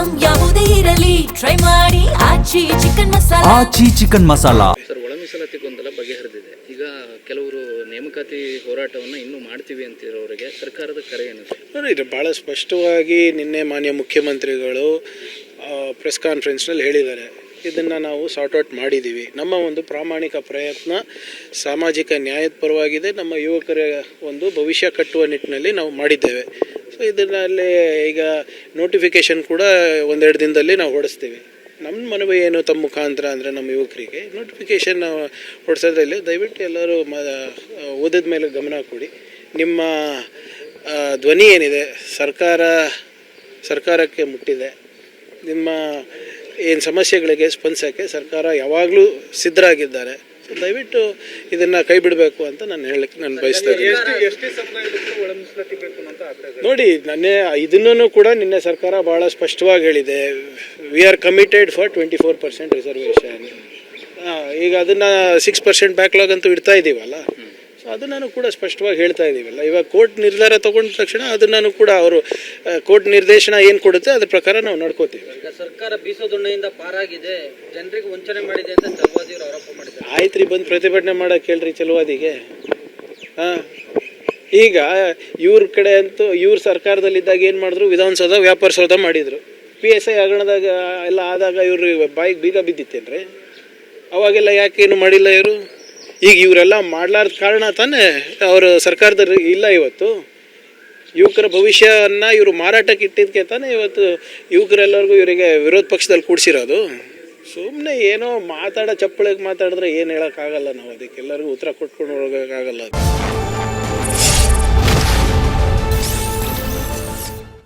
Item ಯಾವುದೇ ಇರಲಿ try ಮಾಡಿ ಆಚಿ ಚಿಕನ್ ಮಸಾಲಾ. ಆಚಿ ಚಿಕನ್ ಮಸಾಲಾ. ಸರ್, ಒಳ ಮೀಸಲಾತಿ ಗೊಂದಲ ಬಗೆಹರಿದಿದೆ. ಈಗ ಕೆಲವರು ನೇಮಕಾತಿ ಹೋರಾಟವನ್ನು ಇನ್ನೂ ಮಾಡ್ತೀವಿ ಅಂತಿರೋರಿಗೆ ಸರ್ಕಾರದ ಕರೆ ಏನು? ನೋಡಿ, ಭಾಳ ಸ್ಪಷ್ಟವಾಗಿ ನಿನ್ನೆ ಮಾನ್ಯ ಮುಖ್ಯಮಂತ್ರಿಗಳು ಪ್ರೆಸ್ ಕಾನ್ಫರೆನ್ಸ್ನಲ್ಲಿ ಹೇಳಿದ್ದಾರೆ, ಇದನ್ನು ನಾವು ಸಾರ್ಟ್ ಔಟ್ ಮಾಡಿದ್ದೀವಿ. ನಮ್ಮ ಒಂದು ಪ್ರಾಮಾಣಿಕ ಪ್ರಯತ್ನ ಸಾಮಾಜಿಕ ನ್ಯಾಯದ ಪರವಾಗಿದೆ, ನಮ್ಮ ಯುವಕರ ಒಂದು ಭವಿಷ್ಯ ಕಟ್ಟುವ ನಿಟ್ಟಿನಲ್ಲಿ ನಾವು ಮಾಡಿದ್ದೇವೆ. ಸೊ ಇದರಲ್ಲಿ ಈಗ ನೋಟಿಫಿಕೇಷನ್ ಕೂಡ ಒಂದೆರಡು ದಿನದಲ್ಲಿ ನಾವು ಹೊಡಿಸ್ತೀವಿ. ನಮ್ಮ ಮನವಿ ಏನು ತಮ್ಮ ಮುಖಾಂತರ ಅಂದರೆ ನಮ್ಮ ಯುವಕರಿಗೆ ನೋಟಿಫಿಕೇಷನ್ ಹೊಡಿಸೋದ್ರಲ್ಲಿ ದಯವಿಟ್ಟು ಎಲ್ಲರೂ ಓದಿದ ಮೇಲೆ ಗಮನ ಕೊಡಿ. ನಿಮ್ಮ ಧ್ವನಿ ಏನಿದೆ ಸರ್ಕಾರಕ್ಕೆ ಮುಟ್ಟಿದೆ. ನಿಮ್ಮ ಏನು ಸಮಸ್ಯೆಗಳಿಗೆ ಸ್ಪಂದಿಸೋಕ್ಕೆ ಸರ್ಕಾರ ಯಾವಾಗಲೂ ಸಿದ್ಧರಾಗಿದ್ದಾರೆ. ಸೊ ದಯವಿಟ್ಟು ಇದನ್ನು ಕೈ ಬಿಡಬೇಕು ಅಂತ ನಾನು ಹೇಳಕ್ಕೆ ನಾನು ಬಯಸ್ತಾ ಇದ್ದೀನಿ. ನೋಡಿ, ಇದನ್ನು ಕೂಡ ನಿನ್ನೆ ಸರ್ಕಾರ ಭಾಳ ಸ್ಪಷ್ಟವಾಗಿ ಹೇಳಿದೆ, we are committed for 24% reservation. ಈಗ ಅದನ್ನು 6% ಬ್ಯಾಕ್ಲಾಗ್ ಅಂತೂ ಇಡ್ತಾ ಇದ್ದೀವಲ್ಲ, ಸೊ ಅದನ್ನು ಕೂಡ ಸ್ಪಷ್ಟವಾಗಿ ಹೇಳ್ತಾ ಇದ್ದೀವಲ್ಲ. ಇವಾಗ ಕೋರ್ಟ್ ನಿರ್ಧಾರ ತಗೊಂಡ ತಕ್ಷಣ ಅದನ್ನು ಕೂಡ ಅವರು ಕೋರ್ಟ್ ನಿರ್ದೇಶನ ಏನು ಕೊಡುತ್ತೆ ಅದ್ರ ಪ್ರಕಾರ ನಾವು ನಡ್ಕೋತೀವಿ. ಸರ್ಕಾರ ಬೀಸೋದೊಣ್ಣೆಯಿಂದ ಪಾರಾಗಿದೆ, ಜನರಿಗೆ ವಂಚನೆ ಮಾಡಿದೆ ಅಂತ ಚಲವಾದಿಯವರು ಆರೋಪ ಮಾಡಿದ್ದಾರೆ. ಆಯ್ತು ರೀ, ಬಂದು ಪ್ರತಿಭಟನೆ ಮಾಡೋಕೆ ಹೇಳ್ರಿ ಚಲವಾದಿಗೆ. ಈಗ ಇವ್ರ ಕಡೆ ಅಂತೂ ಇವ್ರ ಸರ್ಕಾರದಲ್ಲಿದ್ದಾಗ ಏನು ಮಾಡಿದ್ರು, ವಿಧಾನಸೌಧ ವ್ಯಾಪಾರ ಸೌಧ ಮಾಡಿದರು. PSI ಹಗರಣದಾಗ ಎಲ್ಲ ಆದಾಗ ಇವ್ರು ಬಾಯಿಗೆ ಬೀಗ ಬಿದ್ದಿತ್ತೇನ್ರಿ? ಅವಾಗೆಲ್ಲ ಯಾಕೇನು ಮಾಡಿಲ್ಲ ಇವರು? ಈಗ ಇವರೆಲ್ಲ ಮಾಡಲಾರ್ದ ಕಾರಣ ತಾನೇ ಅವರು ಸರ್ಕಾರದಲ್ಲಿ ಇಲ್ಲ. ಇವತ್ತು ಯುವಕರ ಭವಿಷ್ಯವನ್ನು ಇವರು ಮಾರಾಟಕ್ಕೆ ಇಟ್ಟಿದ್ದಕ್ಕೆ ತಾನೇ ಇವತ್ತು ಯುವಕರೆಲ್ಲರಿಗೂ ಇವರಿಗೆ ವಿರೋಧ ಪಕ್ಷದಲ್ಲಿ ಕೂಡಿಸಿರೋದು. ಸುಮ್ಮನೆ ಏನೋ ಚಪ್ಪಳಿಗೆ ಮಾತಾಡಿದ್ರೆ ಏನು ಹೇಳೋಕ್ಕಾಗಲ್ಲ. ನಾವು ಅದಕ್ಕೆಲ್ಲರಿಗೂ ಉತ್ತರ ಕೊಟ್ಕೊಂಡು ಹೋಗೋಕ್ಕಾಗಲ್ಲ.